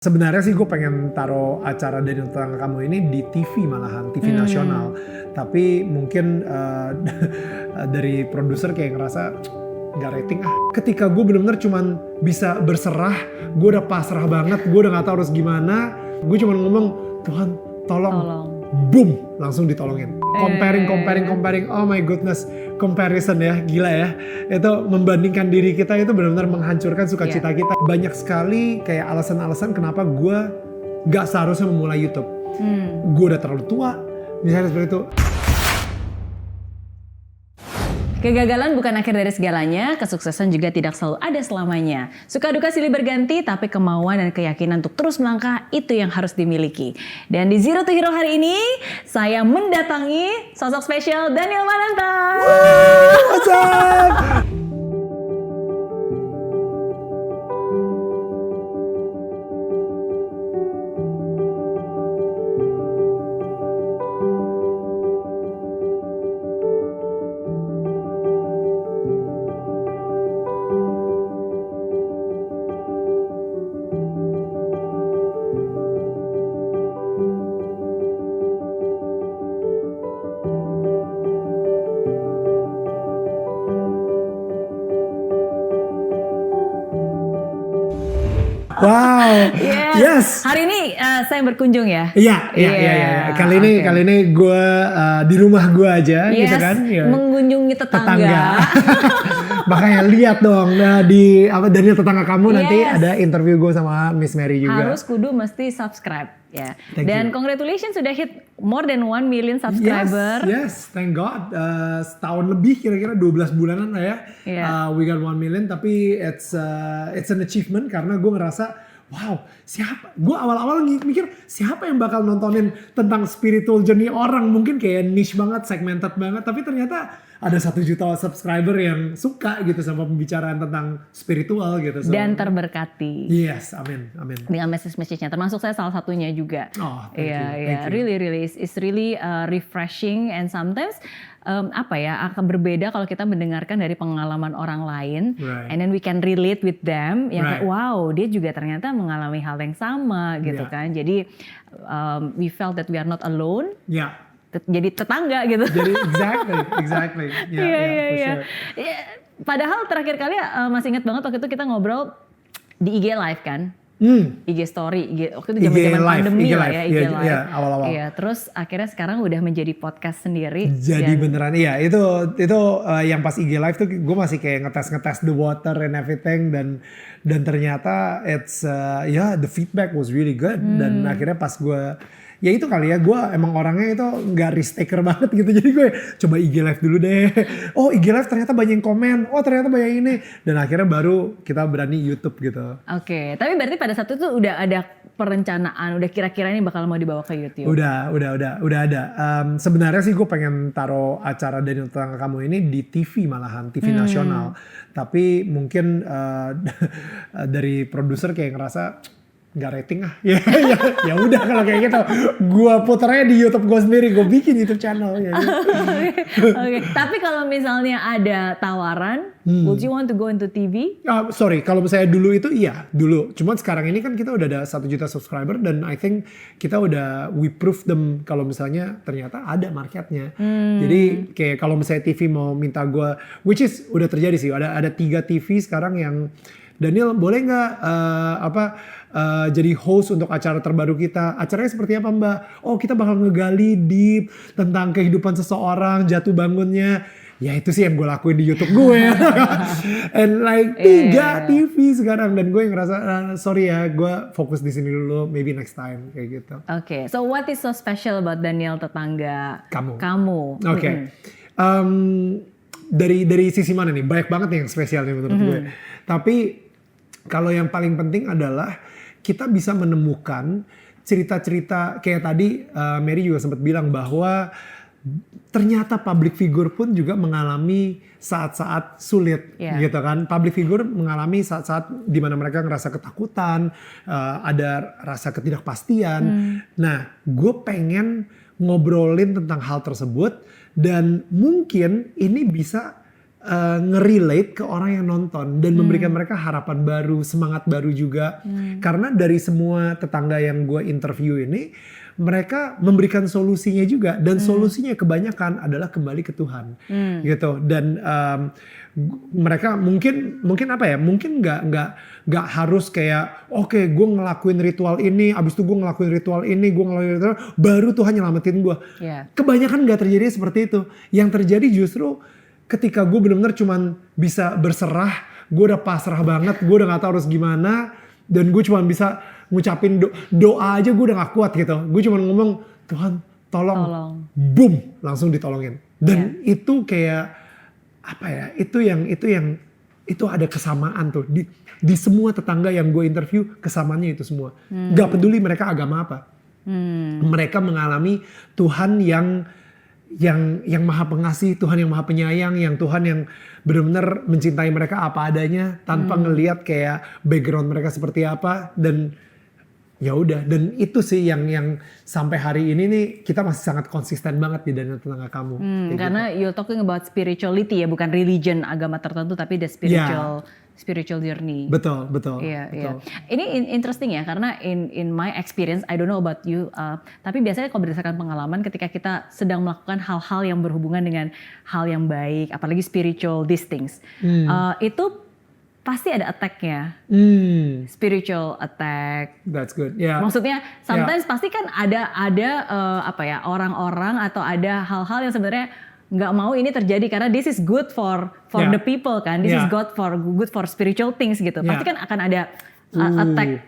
Sebenarnya sih gue pengen taruh acara Daniel Tetangga Kamu ini di TV malahan, TV nasional. Tapi mungkin dari produser kayak ngerasa nggak rating ah. Ketika gue bener-bener cuman bisa berserah, gue udah pasrah banget, gue udah gak tahu harus gimana. Gue cuman ngomong, Tuhan tolong. Boom, langsung ditolongin. Comparing, oh my goodness, comparison ya, gila ya. Itu membandingkan diri kita itu benar-benar menghancurkan sukacita kita. Banyak sekali kayak alasan-alasan kenapa gue gak seharusnya memulai YouTube. Gue udah terlalu tua, misalnya seperti itu. Kegagalan bukan akhir dari segalanya, kesuksesan juga tidak selalu ada selamanya. Suka duka silih berganti, tapi kemauan dan keyakinan untuk terus melangkah itu yang harus dimiliki. Dan di Zero to Hero hari ini, saya mendatangi sosok spesial Daniel Mananta. What's up? Wow, yes. Hari ini saya berkunjung ya. Iya. Kali ini gue di rumah gue aja, gitu kan? Ya. Mengunjungi tetangga. Makanya lihat dong, Daniel Tetangga Kamu nanti ada interview gue sama Miss Mary juga. Harus kudu mesti subscribe ya. Dan congratulations sudah hit more than 1 million subscriber. Yes, thank God. Setahun lebih kira-kira 12 bulanan lah ya. We got 1 million, tapi it's an achievement karena gue ngerasa wow, siapa? Gue awal-awal mikir siapa yang bakal nontonin tentang spiritual journey orang, mungkin kayak niche banget, segmented banget, tapi ternyata ada 1 juta subscriber yang suka gitu sama pembicaraan tentang spiritual gitu. So, dan terberkati. Yes, amin. Dengan message-nya, termasuk saya salah satunya juga. Oh, thank you. Really, it's really refreshing and sometimes akan berbeda kalau kita mendengarkan dari pengalaman orang lain, and then we can relate with them. Yang kayak wow, dia juga ternyata mengalami hal yang sama gitu kan. Jadi we felt that we are not alone. Jadi tetangga gitu. Jadi exactly. Yeah, for sure. Padahal terakhir kali masih ingat banget waktu itu kita ngobrol di IG Live kan. IG story, waktu itu zaman pandemi lah ya, IG Live. Iya, awal-awal. Iya, terus akhirnya sekarang udah menjadi podcast sendiri. Jadi beneran, iya itu yang pas IG Live tuh gue masih kayak ngetes the water and everything dan ternyata the feedback was really good dan akhirnya pas gue ya itu kali ya, gue emang orangnya itu gak risk taker banget gitu. Jadi gue coba IG Live dulu deh. Oh IG Live ternyata banyak yang komen. Oh ternyata banyak ini. Dan akhirnya baru kita berani YouTube gitu. Oke, tapi berarti pada saat itu udah ada perencanaan, udah kira-kira ini bakal mau dibawa ke YouTube? Udah ada. Sebenarnya sih gue pengen taruh acara Daniel Tetangga Kamu ini di TV malahan, TV nasional. Tapi mungkin dari produser kayak ngerasa nggak rating ah. Ya udah kalau kayak gitu gue puternya di YouTube gue sendiri, gue bikin YouTube channel ya. Oke. Tapi kalau misalnya ada tawaran, would you want to go into TV? Sorry, kalau misalnya dulu itu iya dulu. Cuman sekarang ini kan kita udah ada 1 juta subscriber dan I think kita udah we prove them kalau misalnya ternyata ada marketnya. Jadi kayak kalau misalnya TV mau minta gue, which is udah terjadi sih, ada 3 TV sekarang yang Daniel boleh nggak jadi host untuk acara terbaru kita. Acaranya seperti apa Mbak? Oh kita bakal ngegali deep tentang kehidupan seseorang, jatuh bangunnya. Ya itu sih yang gue lakuin di YouTube gue. And like 3 TV sekarang dan gue yang ngerasa sorry ya, gue fokus di sini dulu, maybe next time kayak gitu. Oke, so what is so special about Daniel Tetangga Kamu? Oke. Dari sisi mana nih? Banyak banget nih yang spesial nih menurut gue. Tapi kalau yang paling penting adalah kita bisa menemukan cerita-cerita kayak tadi Mary juga sempat bilang bahwa ternyata public figure pun juga mengalami saat-saat sulit gitu kan. Public figure mengalami saat-saat di mana mereka ngerasa ketakutan, ada rasa ketidakpastian. Nah, gue pengen ngobrolin tentang hal tersebut dan mungkin ini bisa ngerelate ke orang yang nonton dan memberikan mereka harapan baru, semangat baru juga. Karena dari semua tetangga yang gue interview ini, mereka memberikan solusinya juga dan solusinya kebanyakan adalah kembali ke Tuhan, gitu. Dan mereka mungkin apa ya? Mungkin nggak harus kayak oke, gue ngelakuin ritual ini, abis itu gue ngelakuin ritual ini, gue ngelakuin ritual, baru Tuhan nyelamatin gue. Kebanyakan nggak terjadi seperti itu. Yang terjadi justru ketika gue benar-benar cuman bisa berserah, gue udah pasrah banget, gue udah gak tahu harus gimana, dan gue cuman bisa ngucapin doa aja gue udah gak kuat gitu. Gue cuman ngomong, Tuhan tolong. Boom, langsung ditolongin. Dan itu kayak apa ya? Itu ada kesamaan tuh di semua tetangga yang gue interview, kesamaannya itu semua. Gak peduli mereka agama apa. Mereka mengalami Tuhan yang maha pengasih, Tuhan yang maha penyayang, yang Tuhan yang benar-benar mencintai mereka apa adanya tanpa ngelihat kayak background mereka seperti apa. Dan ya udah, dan itu sih yang sampai hari ini nih kita masih sangat konsisten banget di Daniel Tetangga Kamu. Karena gitu. You're talking about spirituality ya, bukan religion agama tertentu, tapi the spiritual journey. Betul. Iya. Ini interesting ya, karena in my experience, I don't know about you, tapi biasanya kalau berdasarkan pengalaman ketika kita sedang melakukan hal-hal yang berhubungan dengan hal yang baik, apalagi spiritual these things, itu pasti ada attack-nya. Spiritual attack. That's good. Yeah. Maksudnya sometimes pasti kan ada orang-orang atau ada hal-hal yang sebenarnya nggak mau ini terjadi karena this is good for the people kan, this is good for spiritual things gitu. Pasti kan akan ada attack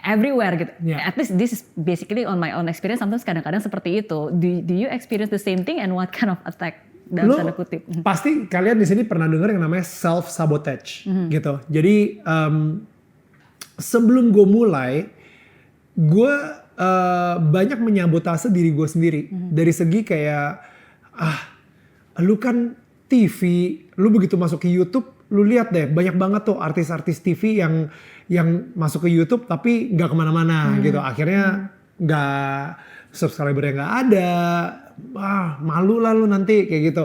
everywhere gitu. At least this is basically on my own experience. Sometimes kadang-kadang seperti itu. Do you experience the same thing and what kind of attack dalam tanda kutip? Pasti kalian di sini pernah dengar yang namanya self sabotage gitu. Jadi sebelum gue mulai, gue banyak menyabotase diri gue sendiri dari segi kayak lu kan TV, lu begitu masuk ke YouTube, lu lihat deh banyak banget tuh artis-artis TV yang masuk ke YouTube tapi nggak kemana-mana gitu. Akhirnya nggak, subscribernya nggak ada, malu lah lu nanti kayak gitu.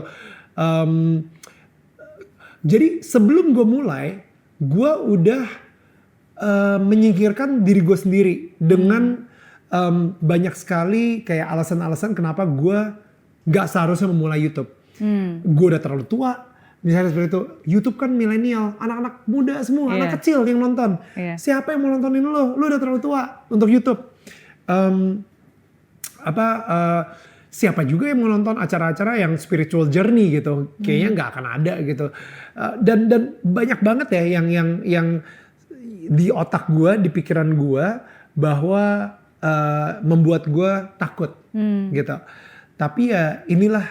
Jadi sebelum gue mulai, gue udah menyingkirkan diri gue sendiri dengan banyak sekali kayak alasan-alasan kenapa gue gak seharusnya memulai YouTube. Gue udah terlalu tua, misalnya seperti itu. YouTube kan milenial, anak-anak muda semua, anak kecil yang nonton. Siapa yang mau nontonin lo? Lo udah terlalu tua untuk YouTube. Siapa juga yang mau nonton acara-acara yang spiritual journey gitu? Kayaknya gak akan ada gitu. Dan banyak banget ya yang di otak gue, di pikiran gue, bahwa membuat gue takut gitu. Tapi ya inilah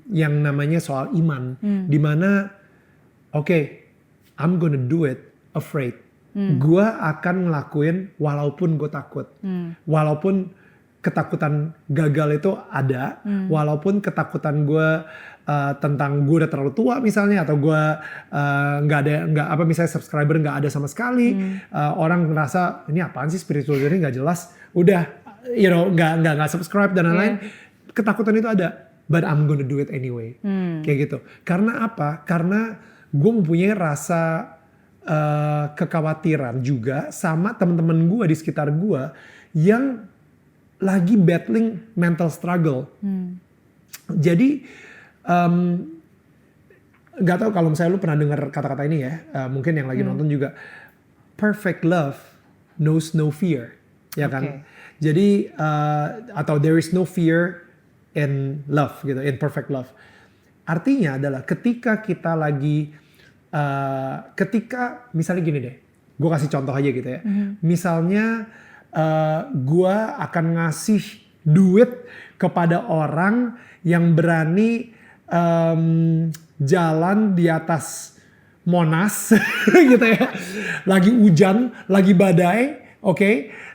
yang namanya soal iman. Dimana I'm gonna do it afraid. Gue akan ngelakuin walaupun gue takut. Walaupun ketakutan gagal itu ada. Walaupun ketakutan gue tentang gue udah terlalu tua misalnya. Atau gue misalnya subscriber gak ada sama sekali. Orang ngerasa ini apaan sih spiritual journey gak jelas. Udah gak subscribe dan lain-lain. Ketakutan itu ada, but I'm gonna do it anyway. Kayak gitu. Karena apa? Karena gue mempunyai rasa kekhawatiran juga sama teman-teman gue di sekitar gue yang lagi battling mental struggle. Jadi nggak tahu kalau misalnya lu pernah dengar kata-kata ini ya, mungkin yang lagi nonton juga. Perfect love knows no fear, ya kan? Jadi atau there is no fear in love gitu, in perfect love. Artinya adalah ketika kita lagi, ketika misalnya gini deh, gue kasih contoh aja gitu ya. Misalnya gue akan ngasih duit kepada orang yang berani jalan di atas Monas gitu ya. Lagi hujan, lagi badai,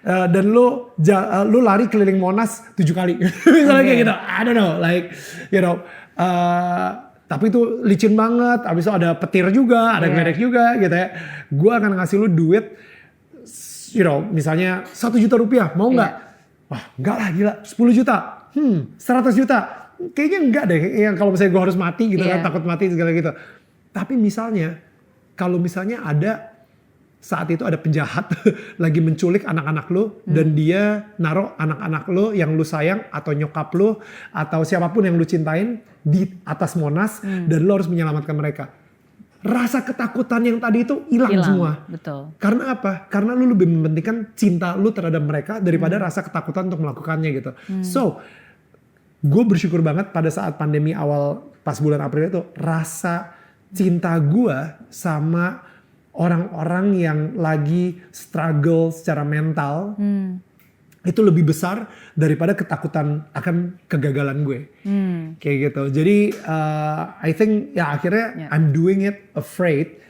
dan lu lari keliling Monas 7 kali. Misalnya kayak gitu. I don't know, like tapi itu licin banget. Abis itu ada petir juga, ada geledek juga gitu ya. Gue akan ngasih lu duit, misalnya 1 juta rupiah, mau nggak? Wah, enggak lah, gila. 10 juta, 100 juta. kayaknya enggak deh. Yang kalau misalnya gue harus mati gitu kan, Iya. takut mati segala gitu. Tapi misalnya, kalau misalnya ada saat itu ada penjahat lagi menculik anak-anak lo dan dia naruh anak-anak lo yang lu sayang atau nyokap lo atau siapapun yang lu cintain di atas Monas dan lo harus menyelamatkan mereka. Rasa ketakutan yang tadi itu hilang semua. Betul. Karena apa? Karena lu lebih mementingkan cinta lu terhadap mereka daripada rasa ketakutan untuk melakukannya gitu. So, gue bersyukur banget pada saat pandemi awal pas bulan April itu, rasa cinta gue sama orang-orang yang lagi struggle secara mental itu lebih besar daripada ketakutan akan kegagalan gue. Kayak gitu. Jadi I think ya akhirnya I'm doing it afraid.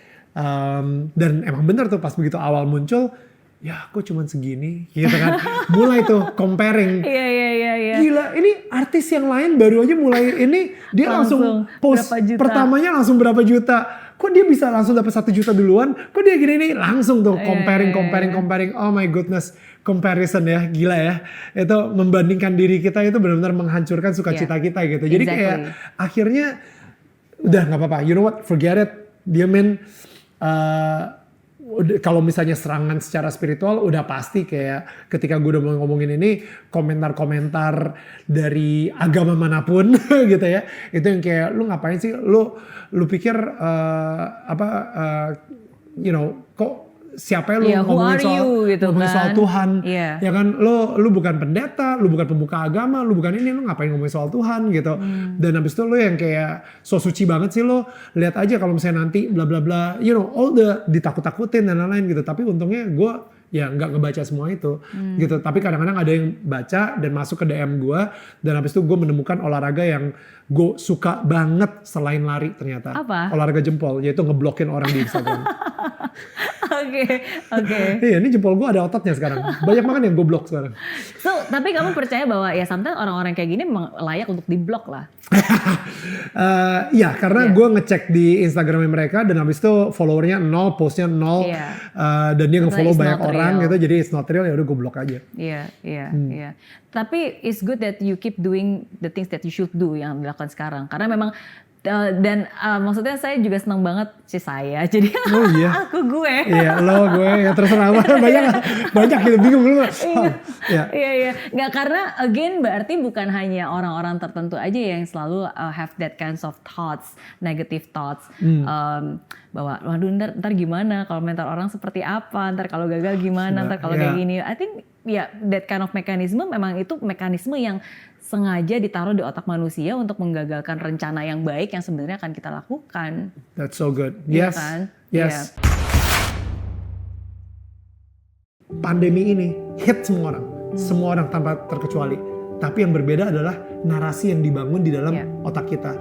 Dan emang bener tuh pas begitu awal muncul, ya aku cuman segini gitu kan. Mulai tuh comparing. Iya. Gila, ini artis yang lain baru aja mulai ini dia langsung post berapa juta. pertamanya langsung berapa juta. Kok dia bisa langsung dapat 1 juta duluan? Kok dia gini nih langsung tuh comparing. Oh my goodness, comparison ya, gila ya. Itu membandingkan diri kita itu benar-benar menghancurkan sukacita kita gitu. Jadi kayak akhirnya udah nggak apa-apa. You know what? Forget it. Diamin. Kalau misalnya serangan secara spiritual udah pasti kayak ketika gue udah mau ngomongin ini, komentar-komentar dari agama manapun gitu ya, itu yang kayak lu ngapain sih, lu pikir you know, kok siapa lu ngomongin soal Tuhan, ya kan, lu bukan pendeta, lu bukan pembuka agama, lu bukan ini, lu ngapain ngomongin soal Tuhan gitu. Dan habis itu lu yang kayak so suci banget sih, lu lihat aja kalau misalnya nanti bla bla bla, you know, all the ditakut-takutin dan lain-lain gitu. Tapi untungnya gue ya nggak ngebaca semua itu gitu. Tapi kadang-kadang ada yang baca dan masuk ke DM gue, dan habis itu gue menemukan olahraga yang gue suka banget selain lari ternyata. Apa? Olahraga jempol, yaitu ngeblokin orang di Instagram. Oke. Iya, ini jempol gue ada ototnya sekarang. Banyak banget yang gue blok sekarang. So, tapi kamu percaya bahwa ya sometimes orang-orang kayak gini memang layak untuk diblok lah? Iya, karena gue ngecek di Instagramnya mereka dan habis itu followernya 0, postnya 0, dan dia nge-follow banyak orang gitu, jadi it's not real, ya udah gue blok aja. Iya. Tapi it's good that you keep doing the things that you should do yang dilakukan sekarang, karena memang dan maksudnya saya juga senang banget sih saya, jadi aku gue. Iya, lo gue ya terserah banyak gitu, bingung lu. Iya. Nggak, karena again berarti bukan hanya orang-orang tertentu aja yang selalu have that kinds of thoughts, negative thoughts, bahwa waduh ntar gimana kalau mental orang seperti apa, ntar kalau gagal gimana, ntar kalau kayak gini. I think that kind of mechanism memang itu mekanisme yang sengaja ditaruh di otak manusia untuk menggagalkan rencana yang baik yang sebenarnya akan kita lakukan. That's so good. Iya Yes. kan? Yes. Yeah. Pandemi ini hit semua orang tanpa terkecuali. Tapi yang berbeda adalah narasi yang dibangun di dalam otak kita.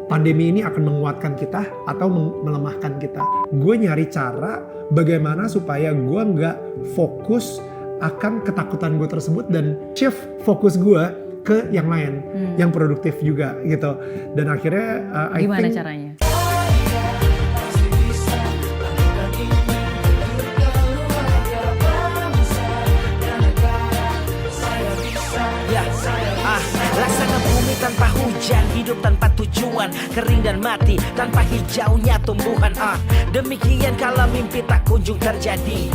Pandemi ini akan menguatkan kita atau melemahkan kita. Gue nyari cara bagaimana supaya gue nggak fokus akan ketakutan gue tersebut dan shift fokus gue ke yang lain, yang produktif juga gitu. Dan akhirnya gimana caranya? Laksana bumi tanpa hujan, hidup tanpa tujuan, kering dan mati tanpa hijaunya tumbuhan. Demikian kalau mimpi tak kunjung terjadi.